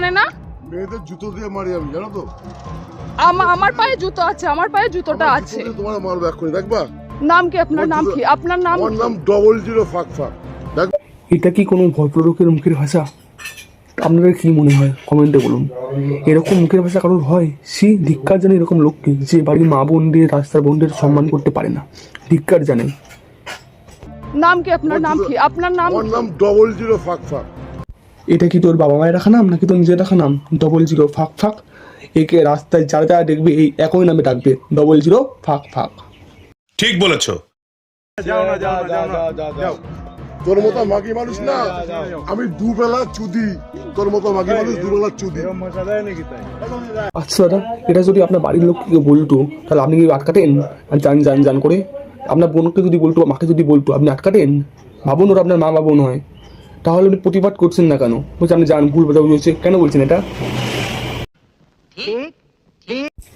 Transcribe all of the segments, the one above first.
মানে না মেয়েদের জুতো দিয়ে মারি আমি, জানো তো? আমার পায়ে জুতো আছে, আমার পায়ে জুতোটা আছে। তোমার মারবো এক্ষুনি, দেখবা? নাম কি আপনার? নাম কি আপনার? নাম আমার নাম 00 ফাঁক ফাঁক। এটা কি কোনো ভদ্রলোকের মুখের ভাষা? আপনাদের কি মনে হয় কমেন্টে বলুন। এরকম মুখের ভাষা কারোর হয়? ধিক্কার জানে এরকম লোককে, যে বাড়ির মা বোনদের, রাস্তার বোনদের সম্মান করতে পারে না। ধিক্কার জানে। নাম কি আপনার? নাম কি আপনার? নাম আমার নাম 00 ফাঁক ফাঁক। এটা কি তোর বাবা মায়ের রাখা নাম নাকি তোর নিজের রাখা নাম? 00 ফাঁক ফাঁক। একে রাস্তায় যারা যারা দেখবে এই একই নামে ডাকবে, 00 ফাঁক ফাঁক। ঠিক বলেছো। তোর মতো মাগি মানুষ না আমি, দুবেলা চুদি। তোর মতো মাগি মানুষ দুবেলা চুদি। আচ্ছা দাদা, এটা যদি আপনার বাড়ির লোককে বলতো তাহলে আপনি কি আটকাতেন? আর জান জান জান করে আপনার বোনকে যদি বলতো, মাকে যদি বলতো, আপনি আটকাতেন? ভাবুন ওরা আপনার মা বা বোন হয়, তাহলে আপনি প্রতিবাদ করছেন না কেন? বলছে আপনি জান ভুল বোঝাবুঝি হচ্ছে, কেন বলছেন এটা?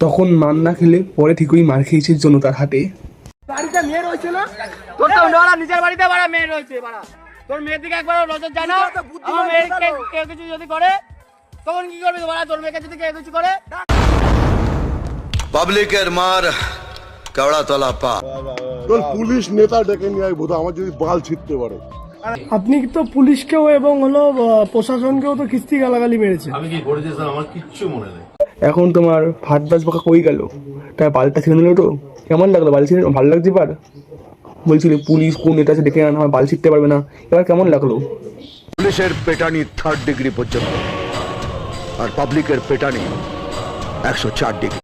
তখন মান না খেলে পরে ঠিকই মার খেয়েছে জনতার হাতে। বাড়িতে মেয়ে রয়েছে না, তোর তো ওরা নিজের বাড়িতে বাড়া মেয়ে রয়েছে বাড়া, তোর মেয়ের দিকে একবার নজর যায় না? আমার মেয়েকে কেউ কিছু যদি করে তখন কি করবি বাড়া? তোর মেয়েকে যদি কেউ কিছু করে, পাবলিকের মার কেওড়া তলা পা। তোর পুলিশ নেতা ডেকে নিয়ে আয় বোধ, আমার যদি বাল ছিটতে পারে। আপনি তো পুলিশকেও এবং হলো প্রশাসনকেও তো কিস্তি গালাগালি মেরেছে। আমি কি করেছি স্যার, আমার কিচ্ছু মনে নেই। এখন তোমার ভাত বাস বাঁকা কই গেল? তার বালটা ছিঁড়ে নিল তো? কেমন লাগলো বাল ছিঁড়ে? ভালো লাগছে এবার? বলছিলে পুলিশ কোন নেতা আছে ডেকে আনা, আমার বাল ছিঁড়তে পারবে না, এবার কেমন লাগলো? পুলিশের পেটানি 3rd ডিগ্রি পর্যন্ত, আর পাবলিকের পেটানি 104 ডিগ্রি।